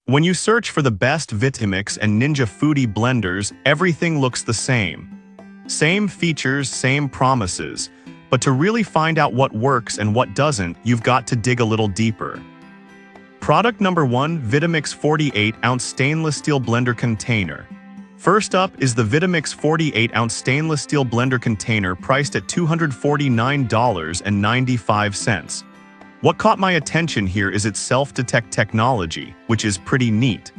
When you search for the best Vitamix and Ninja Foodi blenders, everything looks the same. Same features, same promises. But to really find out what works and what doesn't, you've got to dig a little deeper. Product number 1, Vitamix 48-ounce stainless steel blender container. First up is the Vitamix 48-ounce stainless steel blender container priced at $249.95. What caught my attention here is its self-detect technology, which is pretty neat.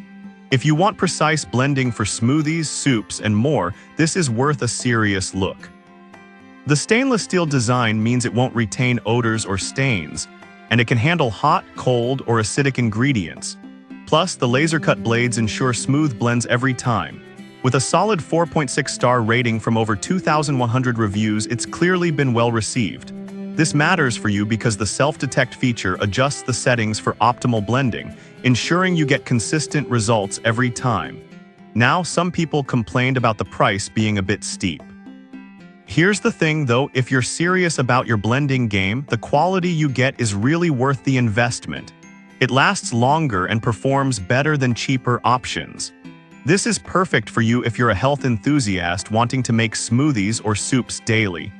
If you want precise blending for smoothies, soups, and more, this is worth a serious look. The stainless steel design means it won't retain odors or stains, and it can handle hot, cold, or acidic ingredients. Plus, the laser-cut blades ensure smooth blends every time. With a solid 4.6-star rating from over 2,100 reviews, it's clearly been well received. This matters for you because the self-detect feature adjusts the settings for optimal blending, ensuring you get consistent results every time. Now, some people complained about the price being a bit steep. Here's the thing though, if you're serious about your blending game, the quality you get is really worth the investment. It lasts longer and performs better than cheaper options. This is perfect for you if you're a health enthusiast wanting to make smoothies or soups daily.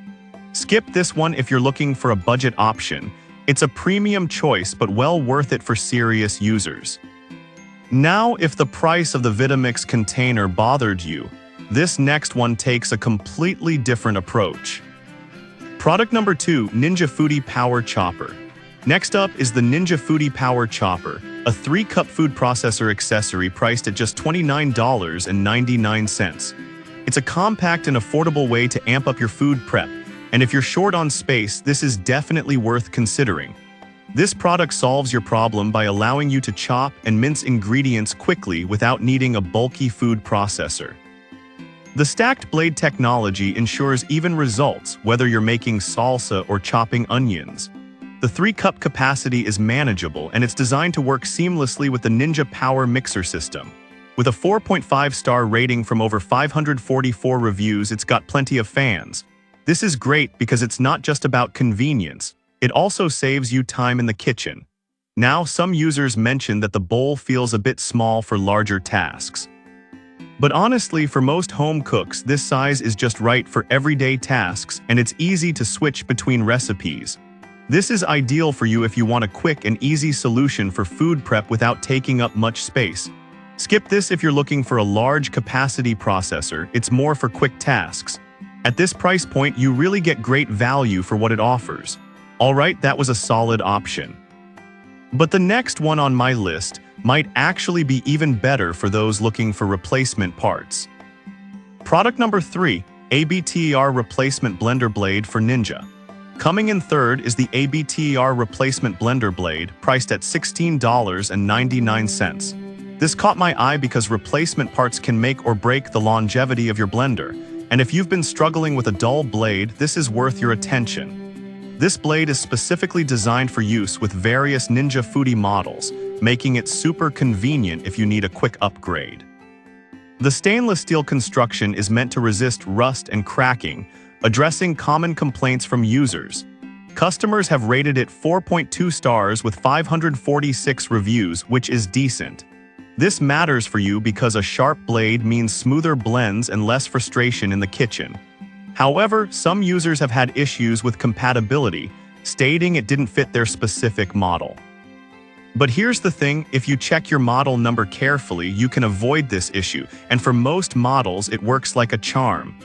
Skip this one if you're looking for a budget option. It's a premium choice but well worth it for serious users. Now, if the price of the Vitamix container bothered you, this next one takes a completely different approach. Product number 2, Ninja Foodi Power Chopper. Next up is the Ninja Foodi Power Chopper, a 3-cup food processor accessory priced at just $29.99. It's a compact and affordable way to amp up your food prep, and if you're short on space, this is definitely worth considering. This product solves your problem by allowing you to chop and mince ingredients quickly without needing a bulky food processor. The stacked blade technology ensures even results, whether you're making salsa or chopping onions. The 3-cup capacity is manageable, and it's designed to work seamlessly with the Ninja Power Mixer system. With a 4.5-star rating from over 544 reviews, it's got plenty of fans. This is great because it's not just about convenience, it also saves you time in the kitchen. Now, some users mention that the bowl feels a bit small for larger tasks. But honestly, for most home cooks, this size is just right for everyday tasks, and it's easy to switch between recipes. This is ideal for you if you want a quick and easy solution for food prep without taking up much space. Skip this if you're looking for a large capacity processor, it's more for quick tasks. At this price point, you really get great value for what it offers. Alright, that was a solid option. But the next one on my list might actually be even better for those looking for replacement parts. Product number 3, ABTER Replacement Blender Blade for Ninja. Coming in third is the ABTER Replacement Blender Blade, priced at $16.99. This caught my eye because replacement parts can make or break the longevity of your blender, and if you've been struggling with a dull blade, this is worth your attention. This blade is specifically designed for use with various Ninja Foodi models, making it super convenient if you need a quick upgrade. The stainless steel construction is meant to resist rust and cracking, addressing common complaints from users. Customers have rated it 4.2 stars with 546 reviews, which is decent. This matters for you because a sharp blade means smoother blends and less frustration in the kitchen. However, some users have had issues with compatibility, stating it didn't fit their specific model. But here's the thing, if you check your model number carefully, you can avoid this issue, and for most models, it works like a charm.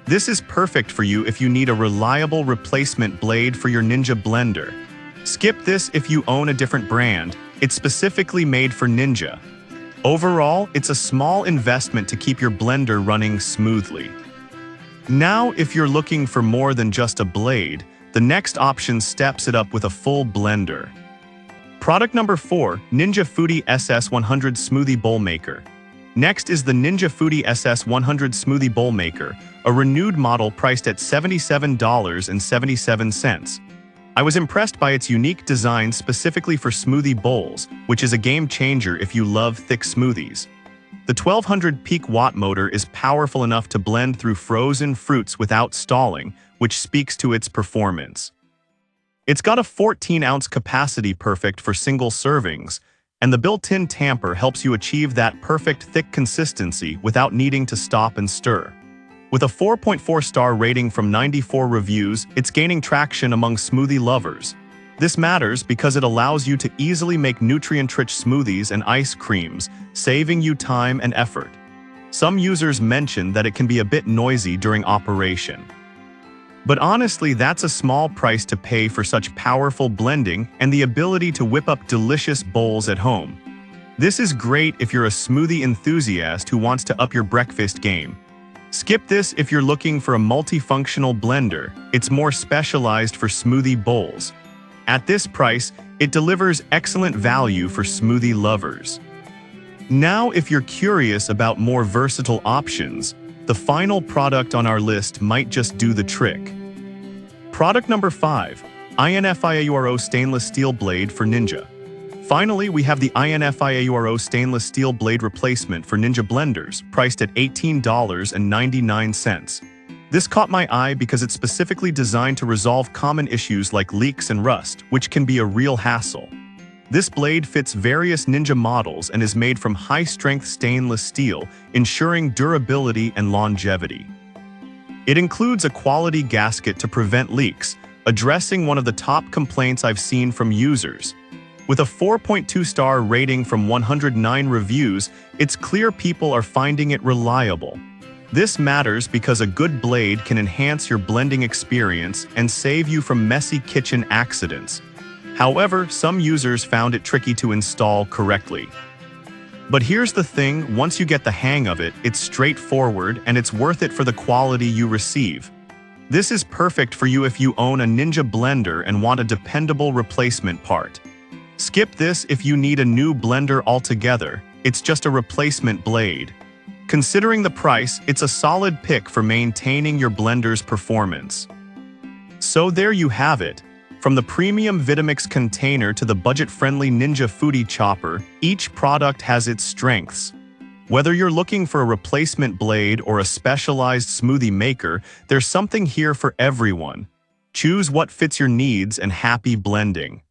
This is perfect for you if you need a reliable replacement blade for your Ninja blender. Skip this if you own a different brand, it's specifically made for Ninja. Overall, it's a small investment to keep your blender running smoothly. Now, if you're looking for more than just a blade, the next option steps it up with a full blender. Product number 4, Ninja Foodi SS100 Smoothie Bowl Maker. Next is the Ninja Foodi SS100 Smoothie Bowl Maker, a renewed model priced at $77.77. I was impressed by its unique design specifically for smoothie bowls, which is a game changer if you love thick smoothies. The 1200 peak watt motor is powerful enough to blend through frozen fruits without stalling, which speaks to its performance. It's got a 14-ounce capacity perfect for single servings, and the built-in tamper helps you achieve that perfect thick consistency without needing to stop and stir. With a 4.4-star rating from 94 reviews, it's gaining traction among smoothie lovers. This matters because it allows you to easily make nutrient-rich smoothies and ice creams, saving you time and effort. Some users mention that it can be a bit noisy during operation. But honestly, that's a small price to pay for such powerful blending and the ability to whip up delicious bowls at home. This is great if you're a smoothie enthusiast who wants to up your breakfast game. Skip this if you're looking for a multifunctional blender. It's more specialized for smoothie bowls. At this price, it delivers excellent value for smoothie lovers. Now, if you're curious about more versatile options, the final product on our list might just do the trick. Product number 5, INFIAURO Stainless Steel Blade for Ninja. Finally, we have the INFIAURO Stainless Steel Blade Replacement for Ninja blenders, priced at $18.99. This caught my eye because it's specifically designed to resolve common issues like leaks and rust, which can be a real hassle. This blade fits various Ninja models and is made from high-strength stainless steel, ensuring durability and longevity. It includes a quality gasket to prevent leaks, addressing one of the top complaints I've seen from users. With a 4.2-star rating from 109 reviews, it's clear people are finding it reliable. This matters because a good blade can enhance your blending experience and save you from messy kitchen accidents. However, some users found it tricky to install correctly. But here's the thing, once you get the hang of it, it's straightforward and it's worth it for the quality you receive. This is perfect for you if you own a Ninja blender and want a dependable replacement part. Skip this if you need a new blender altogether. It's just a replacement blade. Considering the price, it's a solid pick for maintaining your blender's performance. So there you have it. From the premium Vitamix container to the budget-friendly Ninja Foodi chopper, each product has its strengths. Whether you're looking for a replacement blade or a specialized smoothie maker, there's something here for everyone. Choose what fits your needs and happy blending.